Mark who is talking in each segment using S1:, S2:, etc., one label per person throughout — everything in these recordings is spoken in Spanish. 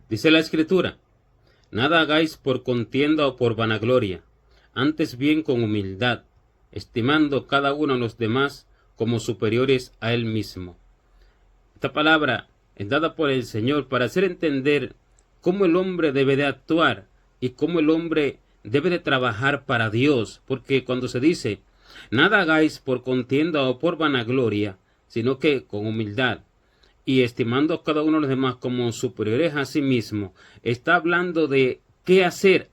S1: Dice la Escritura: nada hagáis por contienda o por vanagloria, antes bien con humildad, estimando cada uno a los demás como superiores a él mismo. Esta palabra es dada por el Señor para hacer entender cómo el hombre debe de actuar y cómo el hombre debe de trabajar para Dios, porque cuando se dice nada hagáis por contienda o por vanagloria, sino que con humildad y estimando a cada uno de los demás como superiores a sí mismo, está hablando de qué hacer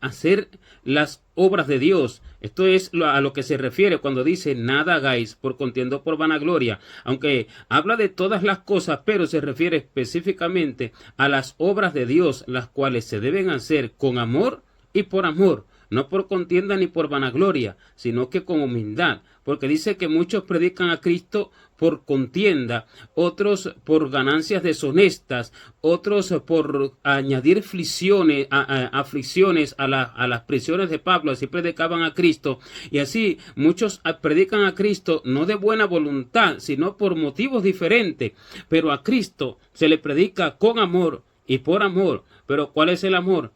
S1: las obras de Dios. Esto es a lo que se refiere cuando dice nada hagáis por contienda o por vanagloria, aunque habla de todas las cosas, pero se refiere específicamente a las obras de Dios, las cuales se deben hacer con amor y por amor, no por contienda ni por vanagloria, sino que con humildad, porque dice que muchos predican a Cristo por contienda, otros por ganancias deshonestas, otros por añadir aflicciones a las prisiones de Pablo, así predicaban a Cristo, y así muchos predican a Cristo no de buena voluntad, sino por motivos diferentes, pero a Cristo se le predica con amor y por amor. Pero ¿cuál es el amor?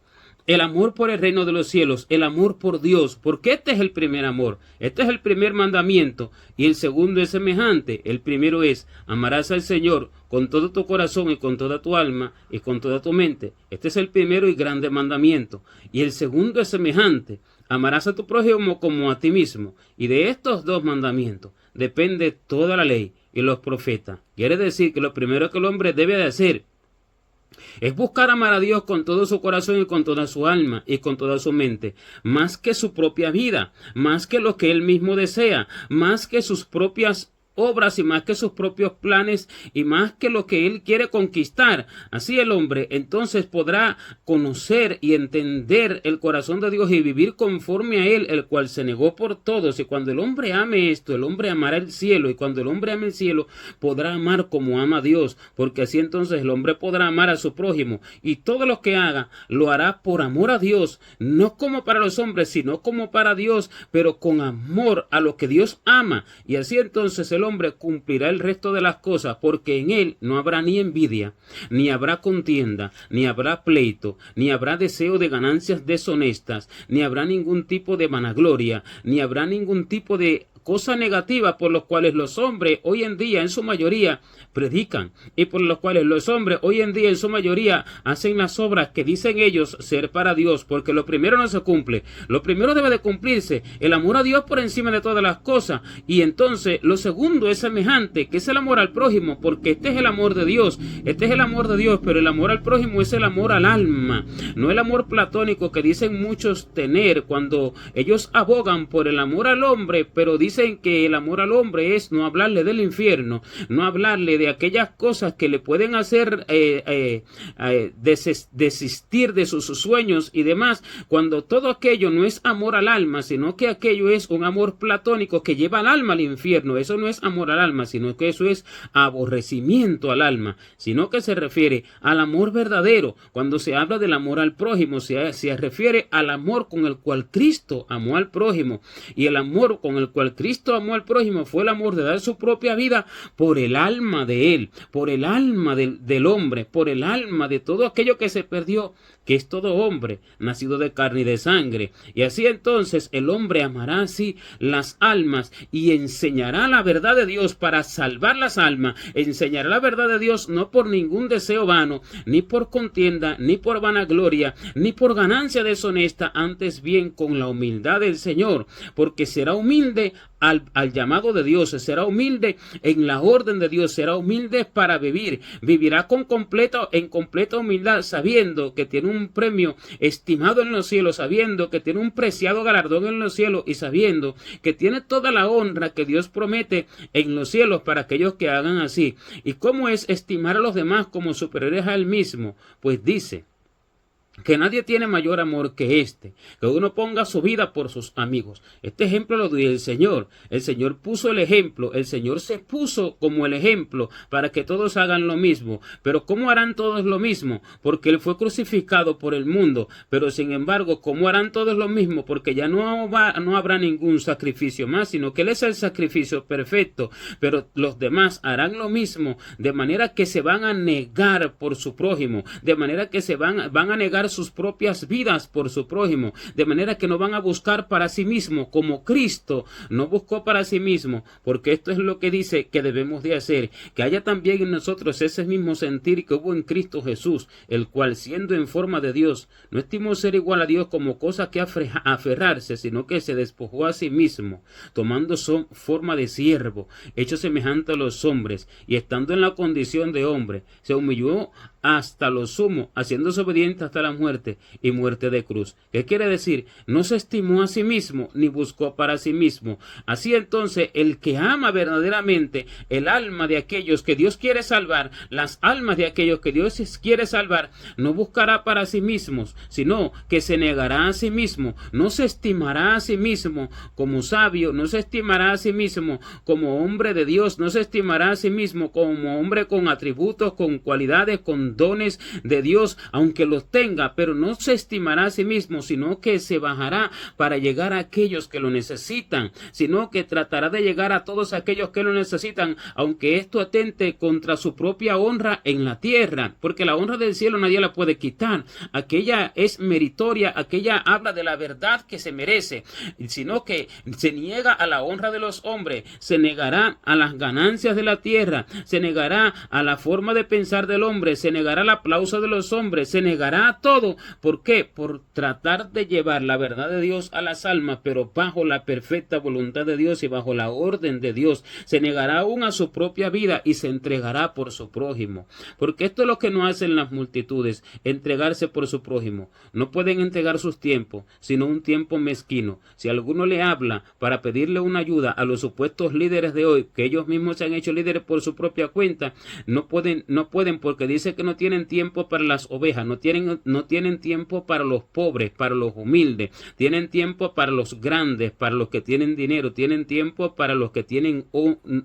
S1: El amor por el reino de los cielos, el amor por Dios, porque este es el primer amor, este es el primer mandamiento, y el segundo es semejante. El primero es: amarás al Señor con todo tu corazón y con toda tu alma y con toda tu mente. Este es el primero y grande mandamiento. Y el segundo es semejante: amarás a tu prójimo como a ti mismo. Y de estos dos mandamientos depende toda la ley y los profetas. Quiere decir que lo primero que el hombre debe de hacer es buscar amar a Dios con todo su corazón y con toda su alma y con toda su mente, más que su propia vida, más que lo que él mismo desea, más que sus propias obras y más que sus propios planes y más que lo que él quiere conquistar. Así el hombre entonces podrá conocer y entender el corazón de Dios y vivir conforme a él, el cual se negó por todos. Y cuando el hombre ame esto, el hombre amará el cielo, y cuando el hombre ame el cielo, podrá amar como ama a Dios, porque así entonces el hombre podrá amar a su prójimo, y todo lo que haga lo hará por amor a Dios, no como para los hombres, sino como para Dios, pero con amor a lo que Dios ama. Y así entonces el hombre cumplirá el resto de las cosas, porque en él no habrá ni envidia, ni habrá contienda, ni habrá pleito, ni habrá deseo de ganancias deshonestas, ni habrá ningún tipo de vanagloria, ni habrá ningún tipo de cosa negativa por los cuales los hombres hoy en día en su mayoría predican, y por los cuales los hombres hoy en día en su mayoría hacen las obras que dicen ellos ser para Dios, porque lo primero no se cumple. Lo primero debe de cumplirse el amor a Dios por encima de todas las cosas, y entonces lo segundo es semejante, que es el amor al prójimo, porque este es el amor de Dios, este es el amor de Dios, pero el amor al prójimo es el amor al alma, no el amor platónico que dicen muchos tener cuando ellos abogan por el amor al hombre, pero dicen que el amor al hombre es no hablarle del infierno, no hablarle de aquellas cosas que le pueden hacer desistir de sus sueños y demás, cuando todo aquello no es amor al alma, sino que aquello es un amor platónico que lleva al alma al infierno. Eso no es amor al alma, sino que eso es aborrecimiento al alma, sino que se refiere al amor verdadero. Cuando se habla del amor al prójimo, se refiere al amor con el cual Cristo amó al prójimo, y el amor con el cual Cristo amó al prójimo fue el amor de dar su propia vida por el alma de él, por el alma del hombre, por el alma de todo aquello que se perdió, que es todo hombre, nacido de carne y de sangre. Y así entonces el hombre amará así las almas y enseñará la verdad de Dios para salvar las almas. Enseñará la verdad de Dios no por ningún deseo vano, ni por contienda, ni por vanagloria, ni por ganancia deshonesta, antes bien con la humildad del Señor, porque será humilde al llamado de Dios, será humilde en la orden de Dios, será humilde para vivir, vivirá en completa humildad, sabiendo que tiene un premio estimado en los cielos, sabiendo que tiene un preciado galardón en los cielos, y sabiendo que tiene toda la honra que Dios promete en los cielos para aquellos que hagan así. ¿Y cómo es estimar a los demás como superiores a él mismo? Pues dice: que nadie tiene mayor amor que este, que uno ponga su vida por sus amigos. Este ejemplo lo dio el Señor. El Señor puso el ejemplo, el Señor se puso como el ejemplo para que todos hagan lo mismo. Pero ¿cómo harán todos lo mismo? Porque Él fue crucificado por el mundo. Pero sin embargo, ¿cómo harán todos lo mismo? Porque ya no habrá ningún sacrificio más, sino que Él es el sacrificio perfecto. Pero los demás harán lo mismo, de manera que se van a negar por su prójimo, de manera que se van a negar sus propias vidas por su prójimo, de manera que no van a buscar para sí mismo, como Cristo no buscó para sí mismo, porque esto es lo que dice que debemos de hacer, que haya también en nosotros ese mismo sentir que hubo en Cristo Jesús, el cual siendo en forma de Dios, no estimó ser igual a Dios como cosa que aferrarse, sino que se despojó a sí mismo, tomando forma de siervo, hecho semejante a los hombres, y estando en la condición de hombre, se humilló hasta lo sumo, haciéndose obediente hasta la muerte y muerte de cruz. ¿Qué quiere decir? No se estimó a sí mismo, ni buscó para sí mismo. Así entonces, el que ama verdaderamente el alma de aquellos que Dios quiere salvar, las almas de aquellos que Dios quiere salvar, no buscará para sí mismos, sino que se negará a sí mismo, no se estimará a sí mismo como sabio, no se estimará a sí mismo como hombre de Dios, no se estimará a sí mismo como hombre con atributos, con cualidades, con dones de Dios, aunque los tenga, pero no se estimará a sí mismo, sino que se bajará para llegar a aquellos que lo necesitan, sino que tratará de llegar a todos aquellos que lo necesitan, aunque esto atente contra su propia honra en la tierra, porque la honra del cielo nadie la puede quitar, aquella es meritoria, aquella habla de la verdad que se merece, sino que se niega a la honra de los hombres, se negará a las ganancias de la tierra, se negará a la forma de pensar del hombre, se negará el aplauso de los hombres, se negará a todo. ¿Por qué? Por tratar de llevar la verdad de Dios a las almas, pero bajo la perfecta voluntad de Dios y bajo la orden de Dios. Se negará aún a su propia vida y se entregará por su prójimo. Porque esto es lo que no hacen las multitudes, entregarse por su prójimo. No pueden entregar sus tiempos, sino un tiempo mezquino. Si alguno le habla para pedirle una ayuda a los supuestos líderes de hoy, que ellos mismos se han hecho líderes por su propia cuenta, no pueden porque dice que no tienen tiempo para las ovejas, no tienen tiempo para los pobres, para los humildes, tienen tiempo para los grandes, para los que tienen dinero, tienen tiempo para los que tienen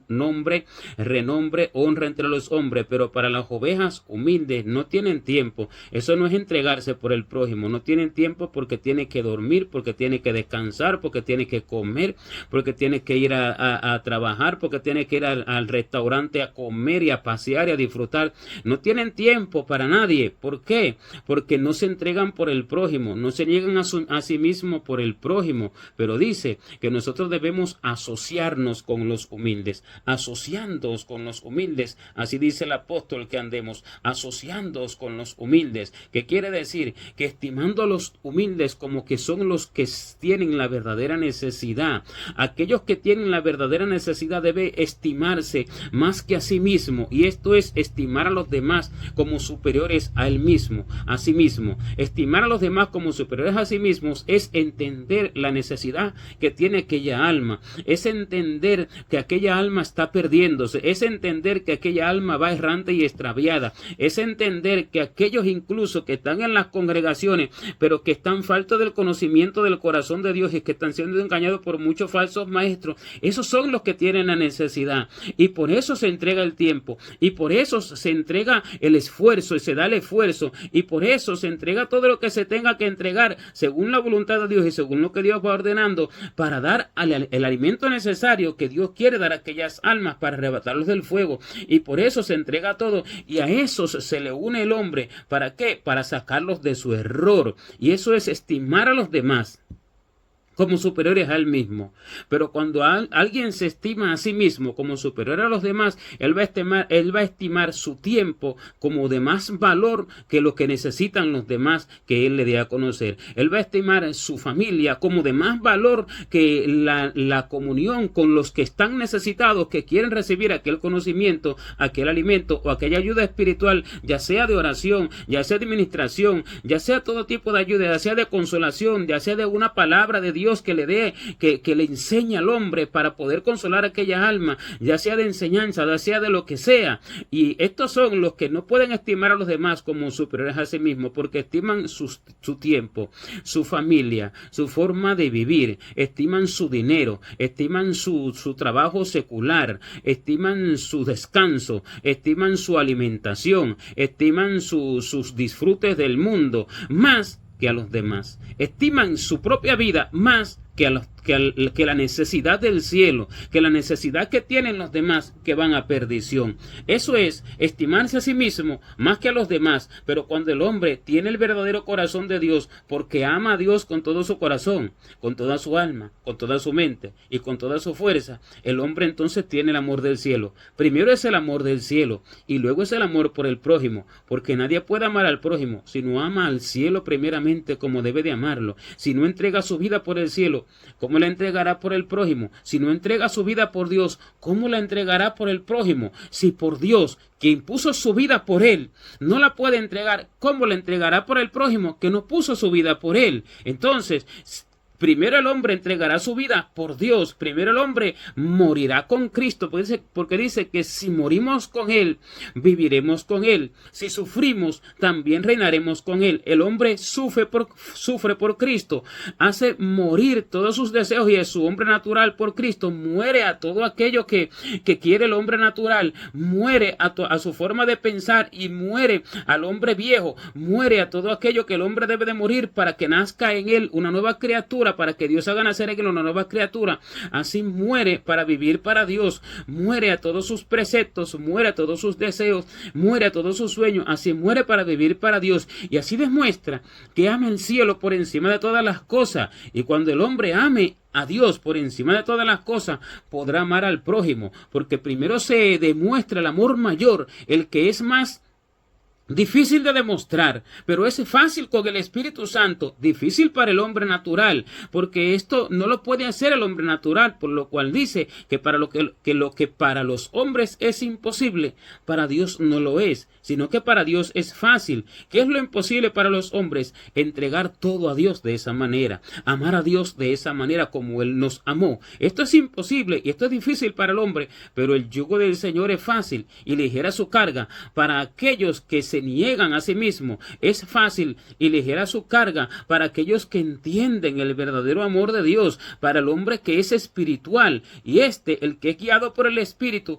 S1: nombre, renombre, honra entre los hombres, pero para las ovejas humildes no tienen tiempo. Eso no es entregarse por el prójimo, no tienen tiempo porque tiene que dormir, porque tiene que descansar, porque tiene que comer, porque tiene que ir a trabajar, porque tiene que ir al restaurante a comer y a pasear y a disfrutar. No tienen tiempo para nadie. ¿Por qué? Porque no se entregan por el prójimo, no se niegan a sí mismo por el prójimo, pero dice que nosotros debemos asociarnos con los humildes, asociándonos con los humildes, así dice el apóstol que andemos, asociándonos con los humildes, que quiere decir que estimando a los humildes como que son los que tienen la verdadera necesidad. Aquellos que tienen la verdadera necesidad debe estimarse más que a sí mismo, y esto es estimar a los demás como superiores a él mismo, a sí mismo. Estimar a los demás como superiores a sí mismos es entender la necesidad que tiene aquella alma, es entender que aquella alma está perdiéndose, es entender que aquella alma va errante y extraviada, es entender que aquellos incluso que están en las congregaciones, pero que están faltos del conocimiento del corazón de Dios y que están siendo engañados por muchos falsos maestros, esos son los que tienen la necesidad, y por eso se entrega el tiempo, y por eso se entrega el esfuerzo y se da el esfuerzo, y por eso se entrega todo lo que se tenga que entregar según la voluntad de Dios y según lo que Dios va ordenando, para dar el alimento necesario que Dios quiere dar a aquellas almas para arrebatarlos del fuego, y por eso se entrega todo, y a esos se le une el hombre. ¿Para qué? Para sacarlos de su error, y eso es estimar a los demás como superiores a él mismo. Pero cuando alguien se estima a sí mismo como superior a los demás, él va a estimar su tiempo como de más valor que lo que necesitan los demás que él le dé a conocer. Él va a estimar su familia como de más valor que la comunión con los que están necesitados, que quieren recibir aquel conocimiento, aquel alimento o aquella ayuda espiritual, ya sea de oración, ya sea de administración, ya sea todo tipo de ayuda, ya sea de consolación, ya sea de una palabra de Dios, Dios que le dé, que le enseñe al hombre para poder consolar a aquella alma, ya sea de enseñanza, ya sea de lo que sea. Y estos son los que no pueden estimar a los demás como superiores a sí mismos, porque estiman su tiempo, su familia, su forma de vivir, estiman su dinero, estiman su trabajo secular, estiman su descanso, estiman su alimentación, estiman sus disfrutes del mundo, más que a los demás. Estiman su propia vida más que la necesidad del cielo, que la necesidad que tienen los demás que van a perdición. Eso es estimarse a sí mismo más que a los demás. Pero cuando el hombre tiene el verdadero corazón de Dios, porque ama a Dios con todo su corazón, con toda su alma, con toda su mente y con toda su fuerza, el hombre entonces tiene el amor del cielo. Primero es el amor del cielo y luego es el amor por el prójimo, porque nadie puede amar al prójimo si no ama al cielo primeramente como debe de amarlo. Si no entrega su vida por el cielo, ¿cómo la entregará por el prójimo? Si no entrega su vida por Dios, ¿cómo la entregará por el prójimo? Si por Dios, quien puso su vida por él, no la puede entregar, ¿cómo la entregará por el prójimo que no puso su vida por él? Entonces, primero el hombre entregará su vida por Dios. Primero el hombre morirá con Cristo. Porque dice que si morimos con Él, viviremos con Él. Si sufrimos, también reinaremos con Él. El hombre sufre por Cristo. Hace morir todos sus deseos y es su hombre natural por Cristo. Muere a todo aquello que quiere el hombre natural. Muere a su forma de pensar y muere al hombre viejo. Muere a todo aquello que el hombre debe de morir para que nazca en él una nueva criatura, para que Dios haga nacer en él una nueva criatura. Así muere para vivir para Dios, muere a todos sus preceptos, muere a todos sus deseos, muere a todos sus sueños, así muere para vivir para Dios. Y así demuestra que ama el cielo por encima de todas las cosas. Y cuando el hombre ame a Dios por encima de todas las cosas, podrá amar al prójimo, porque primero se demuestra el amor mayor, el que es más difícil de demostrar, pero es fácil con el Espíritu Santo, difícil para el hombre natural, porque esto no lo puede hacer el hombre natural, por lo cual dice que lo que para los hombres es imposible, para Dios no lo es, sino que para Dios es fácil. ¿Qué es lo imposible para los hombres? Entregar todo a Dios de esa manera, amar a Dios de esa manera como Él nos amó. Esto es imposible y esto es difícil para el hombre, pero el yugo del Señor es fácil y ligera su carga. Para aquellos que se niegan a sí mismos, es fácil y ligera su carga. Para aquellos que entienden el verdadero amor de Dios, para el hombre que es espiritual, y el que es guiado por el Espíritu,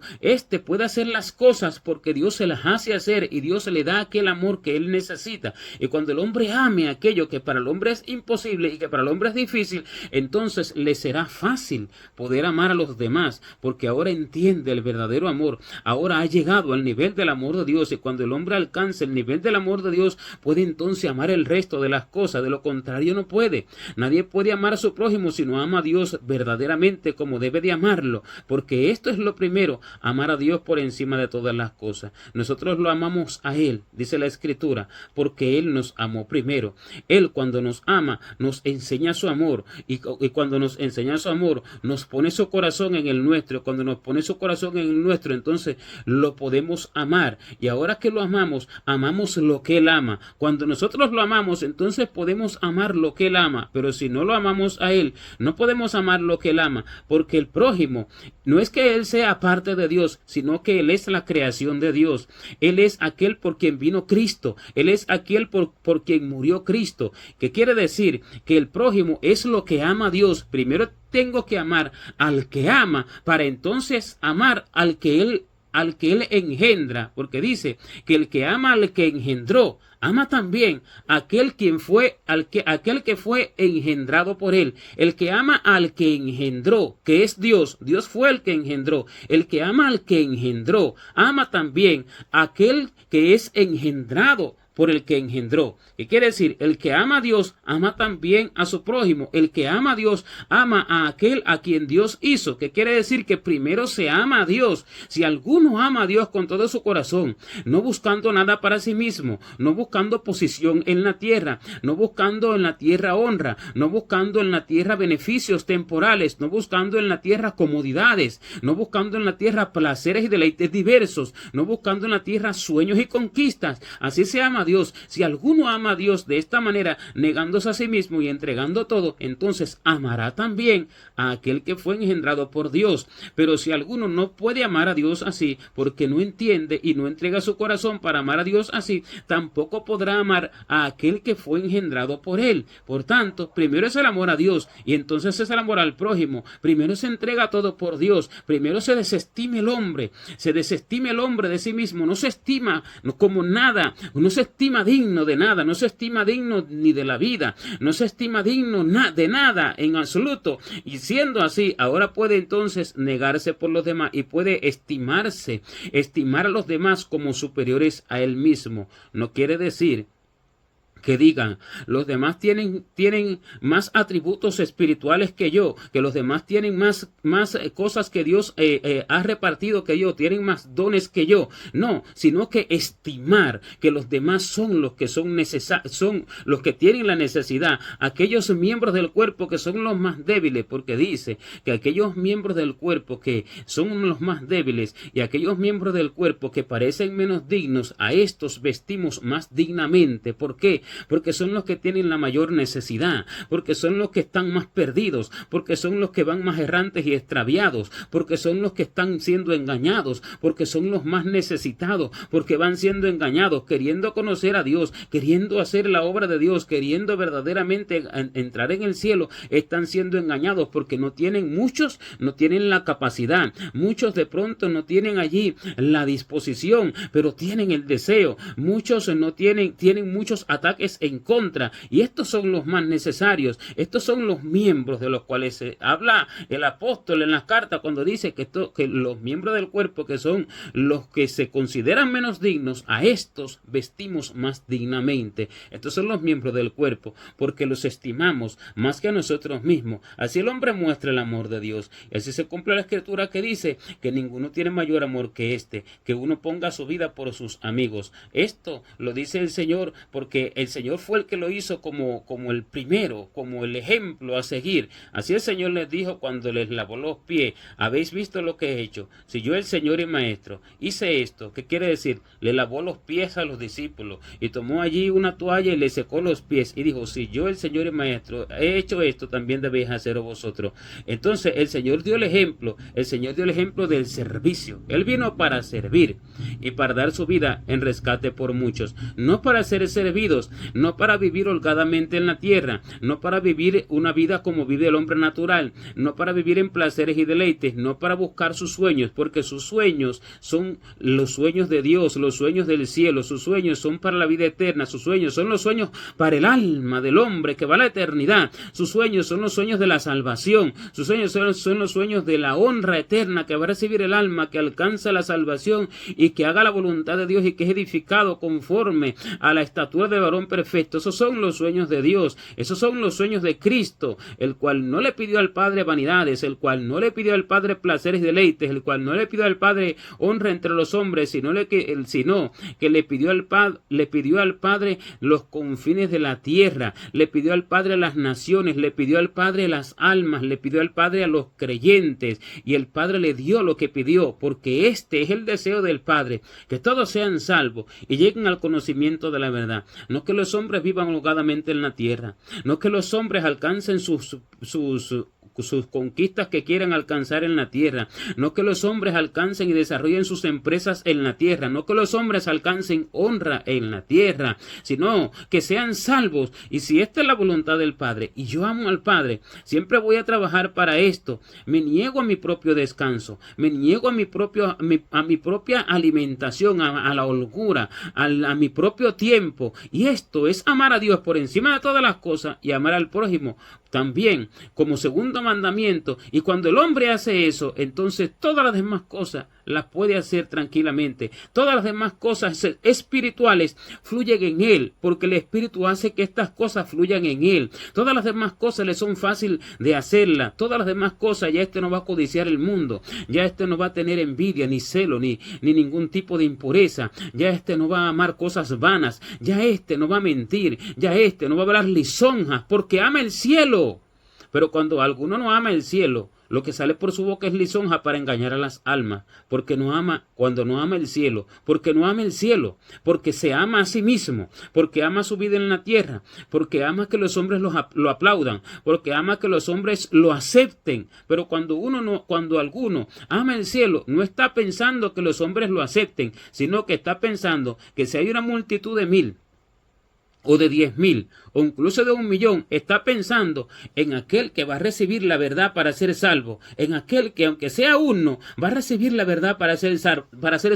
S1: puede hacer las cosas porque Dios se las hace hacer y Dios le da aquel amor que él necesita. Y cuando el hombre ame aquello que para el hombre es imposible y que para el hombre es difícil, entonces le será fácil poder amar a los demás, porque ahora entiende el verdadero amor, ahora ha llegado al nivel del amor de Dios. Y cuando el hombre alcanza el nivel del amor de Dios, puede entonces amar el resto de las cosas. De lo contrario no puede. Nadie puede amar a su prójimo si no ama a Dios verdaderamente como debe de amarlo, porque esto es lo primero, amar a Dios por encima de todas las cosas. Nosotros lo amamos a Él, dice la Escritura, porque Él nos amó primero. Él, cuando nos ama, nos enseña su amor, y cuando nos enseña su amor, nos pone su corazón en el nuestro. Cuando nos pone su corazón en el nuestro, entonces lo podemos amar, y ahora que lo amamos lo que Él ama. Cuando nosotros lo amamos, entonces podemos amar lo que Él ama, pero si no lo amamos a Él, no podemos amar lo que Él ama, porque el prójimo no es que Él sea parte de Dios, sino que Él es la creación de Dios. Él es aquel por quien vino Cristo. Él es aquel por quien murió Cristo. ¿Qué quiere decir? Que el prójimo es lo que ama a Dios. Primero tengo que amar al que ama para entonces amar al que Él engendra, porque dice que el que ama al que engendró, ama también aquel que fue engendrado por Él. El que ama al que engendró, que es Dios, Dios fue el que engendró. El que ama al que engendró, ama también aquel que es engendrado por el que engendró. ¿Qué quiere decir? El que ama a Dios, ama también a su prójimo. El que ama a Dios, ama a aquel a quien Dios hizo. ¿Qué quiere decir? Que primero se ama a Dios. Si alguno ama a Dios con todo su corazón, no buscando nada para sí mismo, no buscando posición en la tierra, no buscando en la tierra honra, no buscando en la tierra beneficios temporales, no buscando en la tierra comodidades, no buscando en la tierra placeres y deleites diversos, no buscando en la tierra sueños y conquistas. Así se ama a Dios. Si alguno ama a Dios de esta manera, negándose a sí mismo y entregando todo, entonces amará también a aquel que fue engendrado por Dios. Pero si alguno no puede amar a Dios así, porque no entiende y no entrega su corazón para amar a Dios así, tampoco podrá amar a aquel que fue engendrado por Él. Por tanto, primero es el amor a Dios y entonces es el amor al prójimo. Primero se entrega todo por Dios. Primero se desestime el hombre. Se desestime el hombre de sí mismo. No se estima como nada. No se estima digno de nada. No se estima digno ni de la vida. No se estima digno de nada en absoluto. Y siendo así, ahora puede entonces negarse por los demás y puede estimarse, estimar a los demás como superiores a él mismo. No quiere decir que digan, los demás tienen más atributos espirituales que yo, que los demás tienen más cosas que Dios ha repartido que yo, tienen más dones que yo. No, sino que estimar que los demás son los que son los que tienen la necesidad, aquellos miembros del cuerpo que son los más débiles, porque dice que aquellos miembros del cuerpo que son los más débiles y aquellos miembros del cuerpo que parecen menos dignos, a estos vestimos más dignamente. ¿Por qué? Porque son los que tienen la mayor necesidad, porque son los que están más perdidos, porque son los que van más errantes y extraviados, porque son los que están siendo engañados, porque son los más necesitados, porque van siendo engañados, queriendo conocer a Dios, queriendo hacer la obra de Dios, queriendo verdaderamente entrar en el cielo, están siendo engañados porque muchos no tienen la capacidad, muchos de pronto no tienen allí la disposición, pero tienen el deseo, muchos no tienen muchos ataques en contra, y estos son los más necesarios. Estos son los miembros de los cuales se habla el apóstol en las cartas cuando dice que los miembros del cuerpo, que son los que se consideran menos dignos, a estos vestimos más dignamente. Estos son los miembros del cuerpo porque los estimamos más que a nosotros mismos. Así el hombre muestra el amor de Dios, y así se cumple la escritura que dice que ninguno tiene mayor amor que que uno ponga su vida por sus amigos. Esto lo dice el Señor porque el Señor fue el que lo hizo como el primero, como el ejemplo a seguir. Así el Señor les dijo cuando les lavó los pies: habéis visto lo que he hecho. Si yo, el Señor y Maestro, hice esto, ¿qué quiere decir? Le lavó los pies a los discípulos y tomó allí una toalla y le secó los pies y dijo: si yo, el Señor y Maestro, he hecho esto, también debéis hacerlo vosotros. Entonces el Señor dio el ejemplo del servicio. Él vino para servir y para dar su vida en rescate por muchos, no para ser servidos, no para vivir holgadamente en la tierra, no para vivir una vida como vive el hombre natural, no para vivir en placeres y deleites, no para buscar sus sueños, porque sus sueños son los sueños de Dios, los sueños del cielo, sus sueños son para la vida eterna, sus sueños son los sueños para el alma del hombre que va a la eternidad, sus sueños son los sueños de la salvación, sus sueños son los sueños de la honra eterna que va a recibir el alma que alcanza la salvación y que haga la voluntad de Dios y que es edificado conforme a la estatura de varón perfecto. Esos son los sueños de Dios, esos son los sueños de Cristo, el cual no le pidió al Padre vanidades, el cual no le pidió al Padre placeres y deleites, el cual no le pidió al Padre honra entre los hombres, sino que le pidió al Padre los confines de la tierra, le pidió al Padre las naciones, le pidió al Padre las almas, le pidió al Padre a los creyentes, y el Padre le dio lo que pidió, porque este es el deseo del Padre, que todos sean salvos y lleguen al conocimiento de la verdad. No que los hombres vivan holgadamente en la tierra, no que los hombres alcancen sus conquistas que quieran alcanzar en la tierra, no que los hombres alcancen y desarrollen sus empresas en la tierra, no que los hombres alcancen honra en la tierra, sino que sean salvos. Y si esta es la voluntad del Padre y yo amo al Padre, siempre voy a trabajar para esto. Me niego a mi propio descanso, me niego a mi propia alimentación, a la holgura, a mi propio tiempo, y esto es amar a Dios por encima de todas las cosas y amar al prójimo también como segundo mandamiento. Y cuando el hombre hace eso, entonces todas las demás cosas las puede hacer tranquilamente. Todas las demás cosas espirituales fluyen en él, porque el Espíritu hace que estas cosas fluyan en él. Todas las demás cosas le son fácil de hacerlas. Todas las demás cosas, ya no va a codiciar el mundo, ya no va a tener envidia, ni celo, ni ningún tipo de impureza, ya no va a amar cosas vanas, ya no va a mentir, ya no va a hablar lisonjas, porque ama el cielo. Pero cuando alguno no ama el cielo, Lo que sale por su boca es lisonja para engañar a las almas, porque no ama, cuando no ama el cielo, porque no ama el cielo, porque se ama a sí mismo, porque ama su vida en la tierra, porque ama que los hombres lo aplaudan, porque ama que los hombres lo acepten. Pero cuando alguno ama el cielo, no está pensando que los hombres lo acepten, sino que está pensando que si hay una multitud de 1000, o de 10.000, o incluso de 1.000.000, está pensando en aquel que va a recibir la verdad para ser salvo, en aquel que aunque sea uno, va a recibir la verdad para ser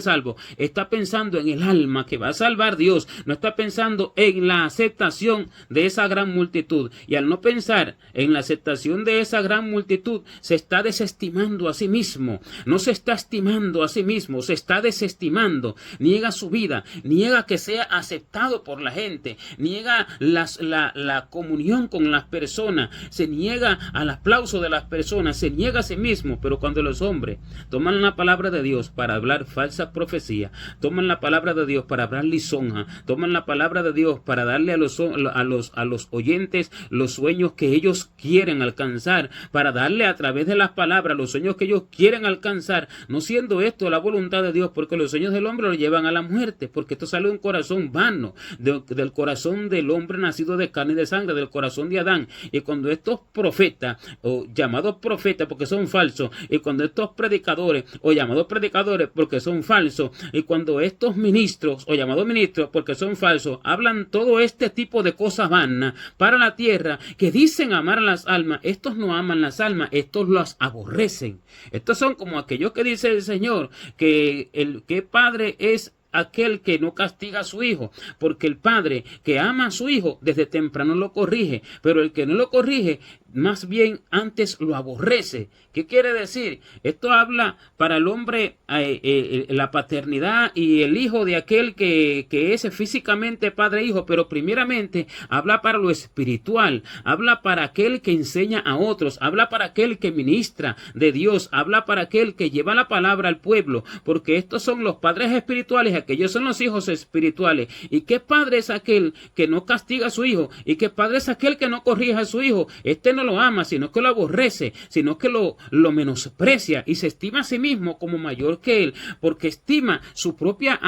S1: salvo. Está pensando en el alma que va a salvar Dios, no está pensando en la aceptación de esa gran multitud. Y al no pensar en la aceptación de esa gran multitud, se está desestimando a sí mismo, no se está estimando a sí mismo, se está desestimando, niega su vida, niega que sea aceptado por la gente, niega la comunión con las personas, se niega al aplauso de las personas, se niega a sí mismo. Pero cuando los hombres toman la palabra de Dios para hablar falsa profecía, toman la palabra de Dios para hablar lisonja, toman la palabra de Dios para darle a los oyentes los sueños que ellos quieren alcanzar, para darle a través de las palabras los sueños que ellos quieren alcanzar, no siendo esto la voluntad de Dios, porque los sueños del hombre lo llevan a la muerte, porque esto sale de un corazón vano, del corazón del hombre nacido de carne y de sangre, del corazón de Adán. Y cuando estos profetas, o llamados profetas porque son falsos, y cuando estos predicadores, o llamados predicadores porque son falsos, y cuando estos ministros, o llamados ministros porque son falsos, hablan todo este tipo de cosas vanas para la tierra, que dicen amar a las almas, estos no aman las almas, estos las aborrecen. Estos son como aquellos que dice el Señor, que padre es aquel que no castiga a su hijo, porque el padre que ama a su hijo desde temprano lo corrige, pero el que no lo corrige, más bien antes lo aborrece. ¿Qué quiere decir? Esto habla para el hombre la paternidad y el hijo de aquel que es físicamente padre e hijo, pero primeramente habla para lo espiritual, habla para aquel que enseña a otros, habla para aquel que ministra de Dios, habla para aquel que lleva la palabra al pueblo, porque estos son los padres espirituales, aquellos son los hijos espirituales. ¿Y qué padre es aquel que no castiga a su hijo? ¿Y qué padre es aquel que no corrige a su hijo? Este no lo ama, sino que lo aborrece, sino que lo menosprecia y se estima a sí mismo como mayor que él, porque estima su propia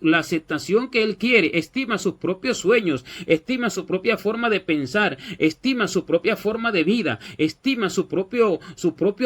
S1: la aceptación que él quiere, estima sus propios sueños, estima su propia forma de pensar, estima su propia forma de vida, estima su propio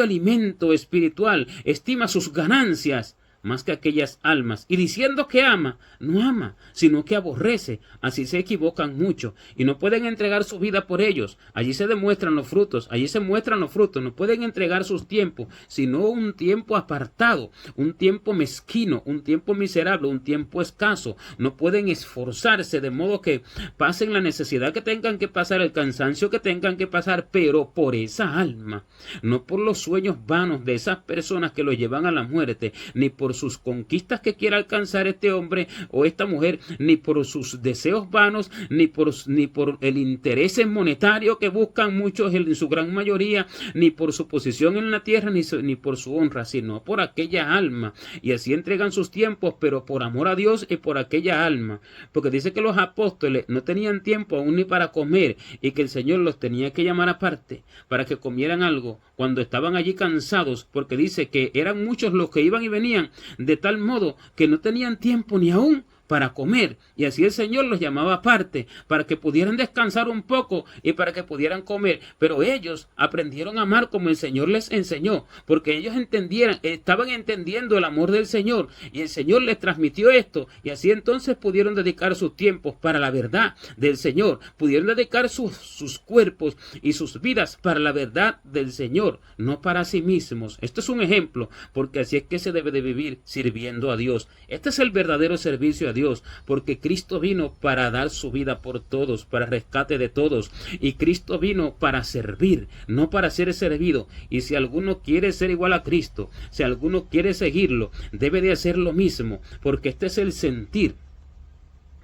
S1: alimento espiritual, estima sus ganancias más que aquellas almas, y diciendo que ama, no ama, sino que aborrece. Así se equivocan mucho, y no pueden entregar su vida por ellos. Allí se demuestran los frutos, allí se muestran los frutos. No pueden entregar sus tiempos, sino un tiempo apartado, un tiempo mezquino, un tiempo miserable, un tiempo escaso. No pueden esforzarse de modo que pasen la necesidad que tengan que pasar, el cansancio que tengan que pasar, pero por esa alma, no por los sueños vanos de esas personas que lo llevan a la muerte, ni por sus conquistas que quiera alcanzar este hombre o esta mujer, ni por sus deseos vanos, ni por el interés monetario que buscan muchos en su gran mayoría, ni por su posición en la tierra, ni por su honra, sino por aquella alma. Y así entregan sus tiempos, pero por amor a Dios y por aquella alma. Porque dice que los apóstoles no tenían tiempo aún ni para comer, y que el Señor los tenía que llamar aparte para que comieran algo cuando estaban allí cansados, porque dice que eran muchos los que iban y venían, de tal modo que no tenían tiempo ni aún para comer, y así el Señor los llamaba aparte para que pudieran descansar un poco y para que pudieran comer. Pero ellos aprendieron a amar como el Señor les enseñó, porque ellos estaban entendiendo el amor del Señor, y el Señor les transmitió esto, y así entonces pudieron dedicar sus tiempos para la verdad del Señor, pudieron dedicar sus cuerpos y sus vidas para la verdad del Señor, no para sí mismos. Esto es un ejemplo, porque así es que se debe de vivir sirviendo a Dios. Este es el verdadero servicio a Dios, porque Cristo vino para dar su vida por todos, para rescate de todos, y Cristo vino para servir, no para ser servido. Y si alguno quiere ser igual a Cristo, si alguno quiere seguirlo, debe de hacer lo mismo, porque este es el sentir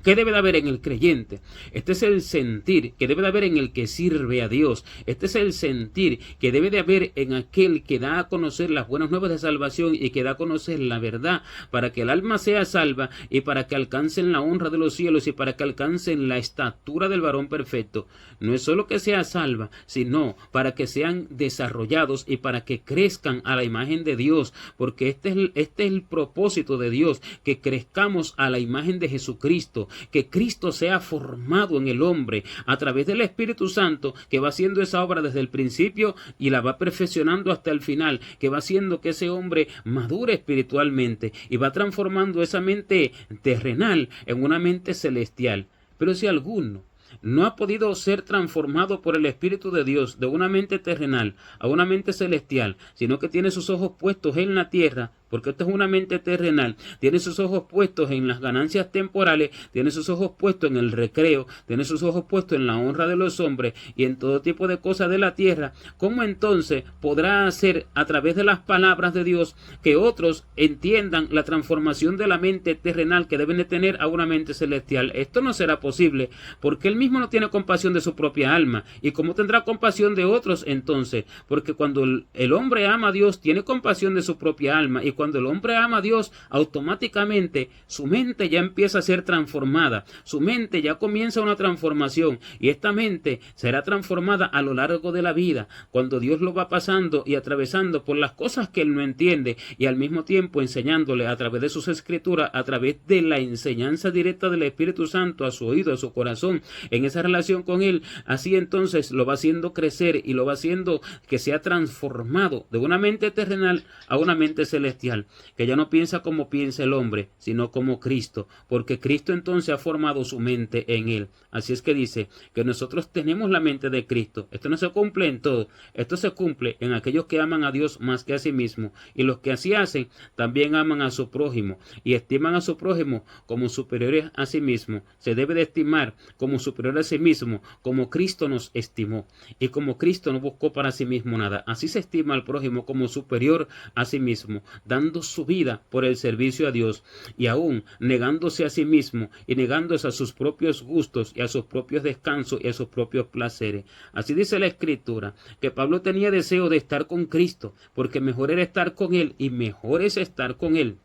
S1: ¿Qué debe de haber en el creyente? Este es el sentir que debe de haber en el que sirve a Dios. Este es el sentir que debe de haber en aquel que da a conocer las buenas nuevas de salvación y que da a conocer la verdad para que el alma sea salva y para que alcancen la honra de los cielos y para que alcancen la estatura del varón perfecto. No es solo que sea salva, sino para que sean desarrollados y para que crezcan a la imagen de Dios, porque este es el propósito de Dios, que crezcamos a la imagen de Jesucristo, que Cristo sea formado en el hombre a través del Espíritu Santo, que va haciendo esa obra desde el principio y la va perfeccionando hasta el final, que va haciendo que ese hombre madure espiritualmente y va transformando esa mente terrenal en una mente celestial. Pero si alguno no ha podido ser transformado por el Espíritu de Dios de una mente terrenal a una mente celestial, sino que tiene sus ojos puestos en la tierra, porque esto es una mente terrenal, tiene sus ojos puestos en las ganancias temporales, tiene sus ojos puestos en el recreo, tiene sus ojos puestos en la honra de los hombres y en todo tipo de cosas de la tierra, ¿cómo entonces podrá hacer a través de las palabras de Dios que otros entiendan la transformación de la mente terrenal que deben de tener a una mente celestial? Esto no será posible, porque él mismo no tiene compasión de su propia alma. ¿Y cómo tendrá compasión de otros entonces? Porque cuando el hombre ama a Dios, tiene compasión de su propia alma, y cuando el hombre ama a Dios, automáticamente su mente ya empieza a ser transformada, su mente ya comienza una transformación, y esta mente será transformada a lo largo de la vida, cuando Dios lo va pasando y atravesando por las cosas que él no entiende, y al mismo tiempo enseñándole a través de sus escrituras, a través de la enseñanza directa del Espíritu Santo a su oído, a su corazón, en esa relación con él. Así entonces lo va haciendo crecer y lo va haciendo que sea transformado de una mente terrenal a una mente celestial, que ya no piensa como piensa el hombre, sino como Cristo, porque Cristo entonces ha formado su mente en él. Así es que dice que nosotros tenemos la mente de Cristo. Esto no se cumple en todo, esto se cumple en aquellos que aman a Dios más que a sí mismo, y los que así hacen también aman a su prójimo y estiman a su prójimo como superiores a sí mismo. Se debe de estimar como superior a sí mismo, como Cristo nos estimó y como Cristo no buscó para sí mismo nada. Así se estima al prójimo como superior a sí mismo, dando su vida por el servicio a Dios y aún negándose a sí mismo y negándose a sus propios gustos y a sus propios descansos y a sus propios placeres. Así dice la Escritura, que Pablo tenía deseo de estar con Cristo, porque mejor era estar con él y mejor es estar con él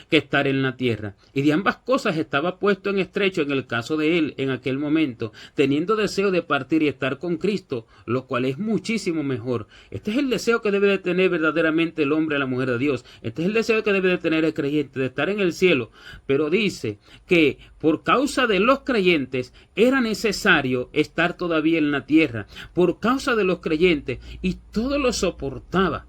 S1: que estar en la tierra. Y de ambas cosas estaba puesto en estrecho en el caso de él en aquel momento, teniendo deseo de partir y estar con Cristo, lo cual es muchísimo mejor. Este es el deseo que debe de tener verdaderamente el hombre a la mujer de Dios. Este es el deseo que debe de tener el creyente, de estar en el cielo. Pero dice que por causa de los creyentes era necesario estar todavía en la tierra, por causa de los creyentes, y todo lo soportaba,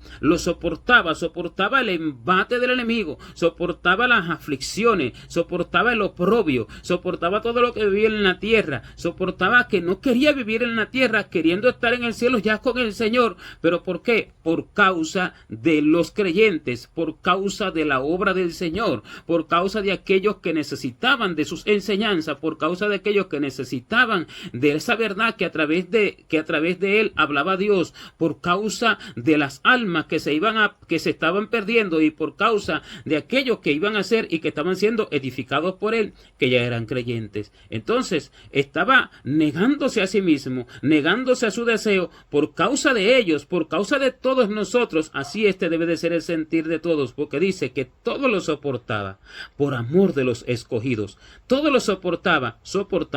S1: soportaba el embate del enemigo, soportaba las aflicciones, soportaba el oprobio, soportaba todo lo que vivía en la tierra, soportaba que no quería vivir en la tierra, queriendo estar en el cielo ya con el Señor. ¿Pero por qué? Por causa de los creyentes, por causa de la obra del Señor, por causa de aquellos que necesitaban de sus enseñanzas, por causa de aquellos que necesitaban de esa verdad que a través de él hablaba Dios, por causa de las almas que se estaban perdiendo, y por causa de aquellos que iban a ser y que estaban siendo edificados por él, que ya eran creyentes. Entonces estaba negándose a sí mismo, negándose a su deseo por causa de ellos, por causa de todos nosotros. Así debe de ser el sentir de todos, porque dice que todo lo soportaba por amor de los escogidos. Todo lo soportaba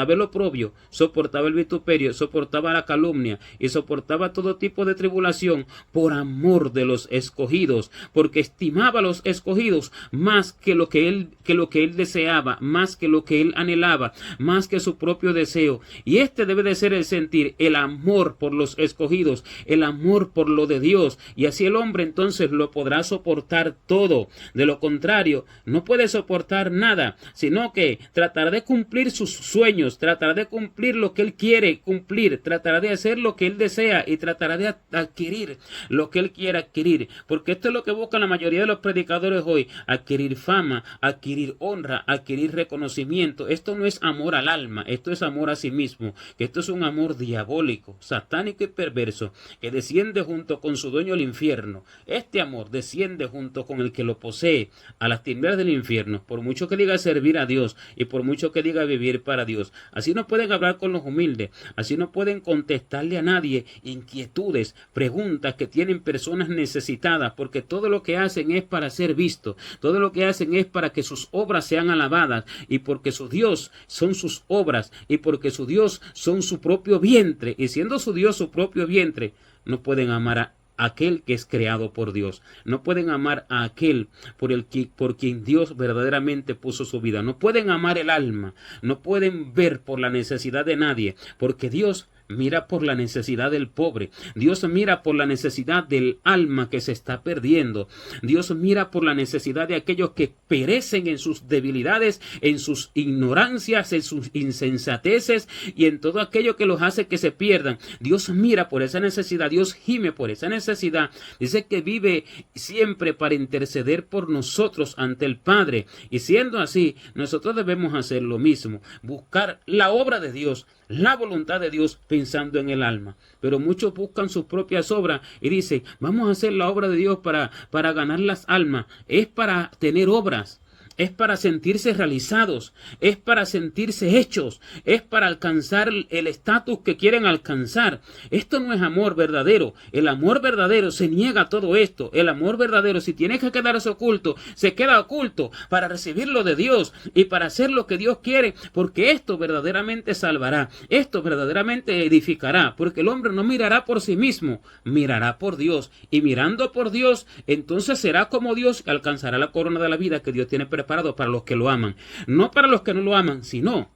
S1: el oprobio, soportaba el vituperio, soportaba la calumnia y soportaba todo tipo de tribulación por amor de los escogidos, porque estimaba a los escogidos más que lo que él deseaba, más que lo que él anhelaba, más que su propio deseo. Y debe de ser el sentir, el amor por los escogidos, el amor por lo de Dios, y así el hombre entonces lo podrá soportar todo. De lo contrario, no puede soportar nada, sino que tratará de cumplir sus sueños, tratará de cumplir lo que él quiere cumplir, tratará de hacer lo que él desea y tratará de adquirir lo que él quiere adquirir, porque esto es lo que buscan la mayoría de los predicadores hoy: adquirir fama, adquirir honra, adquirir reconocimiento. Esto no es amor al alma, esto es amor a sí mismo, que esto es un amor diabólico, satánico y perverso, que desciende junto con su dueño al infierno. Este amor desciende junto con el que lo posee a las tinieblas del infierno, por mucho que diga servir a Dios y por mucho que diga vivir para Dios. Así no pueden hablar con los humildes, así no pueden contestarle a nadie inquietudes, preguntas que tienen personas necesitadas, porque todo lo que hacen es para ser visto, todo lo que hacen es para que sus obras sean alabadas, y porque su Dios son sus obras, y porque su Dios son su propio vientre, y siendo su Dios su propio vientre, no pueden amar a aquel que es creado por Dios, no pueden amar a aquel por quien Dios verdaderamente puso su vida, no pueden amar el alma, no pueden ver por la necesidad de nadie, porque Dios mira por la necesidad del pobre. Dios mira por la necesidad del alma que se está perdiendo. Dios mira por la necesidad de aquellos que perecen en sus debilidades, en sus ignorancias, en sus insensateces y en todo aquello que los hace que se pierdan. Dios mira por esa necesidad. Dios gime por esa necesidad. Dice que vive siempre para interceder por nosotros ante el Padre. Y siendo así, nosotros debemos hacer lo mismo. Buscar la obra de Dios, la voluntad de Dios, pensando en el alma. Pero muchos buscan sus propias obras y dicen, vamos a hacer la obra de Dios para ganar las almas. Es para tener obras, es para sentirse realizados, es para sentirse hechos, es para alcanzar el estatus que quieren alcanzar. Esto no es amor verdadero. El amor verdadero se niega a todo esto. El amor verdadero, si tiene que quedarse oculto, se queda oculto para recibir lo de Dios y para hacer lo que Dios quiere, porque esto verdaderamente salvará, esto verdaderamente edificará, porque el hombre no mirará por sí mismo, mirará por Dios, y mirando por Dios, entonces será como Dios y alcanzará la corona de la vida que Dios tiene preparado para los que lo aman, no para los que no lo aman, sino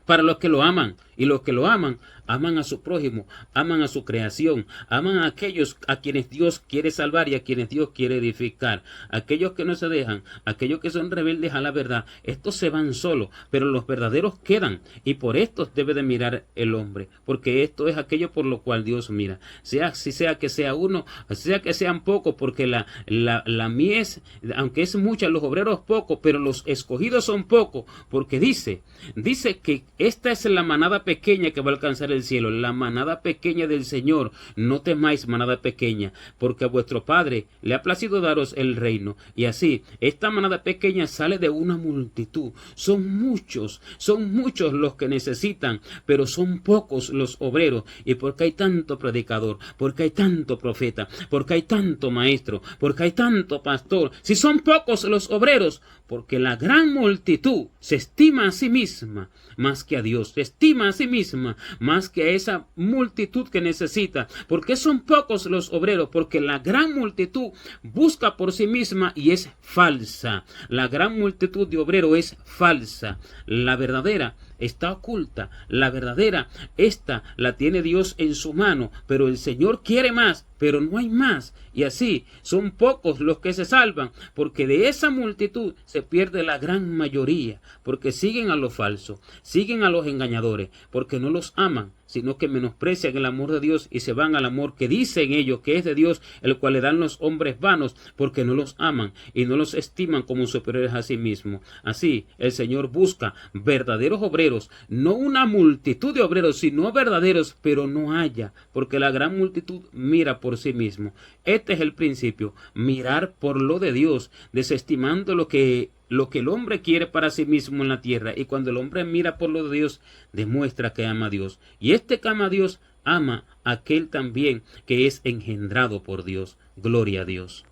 S1: para los que lo aman. Y los que lo aman, aman a su prójimo, aman a su creación, aman a aquellos a quienes Dios quiere salvar y a quienes Dios quiere edificar. Aquellos que no se dejan, aquellos que son rebeldes a la verdad, estos se van solos, pero los verdaderos quedan. Y por estos debe de mirar el hombre, porque esto es aquello por lo cual Dios mira. Sea que sea uno, sea que sean pocos, porque la mies, aunque es mucha, los obreros pocos, pero los escogidos son pocos, porque dice que esta es la manada pequeña que va a alcanzar el cielo, la manada pequeña del Señor. No temáis, manada pequeña, porque a vuestro Padre le ha placido daros el reino. Y así, esta manada pequeña sale de una multitud. Son muchos los que necesitan, pero son pocos los obreros. Y porque hay tanto predicador, porque hay tanto profeta, porque hay tanto maestro, porque hay tanto pastor, si son pocos los obreros, porque la gran multitud se estima a sí misma más que a Dios, se estima a sí misma más que a esa multitud que necesita. ¿Por qué son pocos los obreros? Porque la gran multitud busca por sí misma y es falsa. La gran multitud de obreros es falsa. La verdadera está oculta. La verdadera, esta la tiene Dios en su mano, pero el Señor quiere más, pero no hay más. Y así son pocos los que se salvan, porque de esa multitud se pierde la gran mayoría, porque siguen a lo falso, siguen a los engañadores, porque no los aman, sino que menosprecian el amor de Dios y se van al amor que dicen ellos que es de Dios, el cual le dan los hombres vanos, porque no los aman y no los estiman como superiores a sí mismos. Así el Señor busca verdaderos obreros, no una multitud de obreros, sino verdaderos, pero no haya, porque la gran multitud mira por sí mismo. Este es el principio, mirar por lo de Dios, desestimando lo que el hombre quiere para sí mismo en la tierra. Y cuando el hombre mira por lo de Dios, demuestra que ama a Dios. Y este que ama a Dios, ama a aquel también que es engendrado por Dios. Gloria a Dios.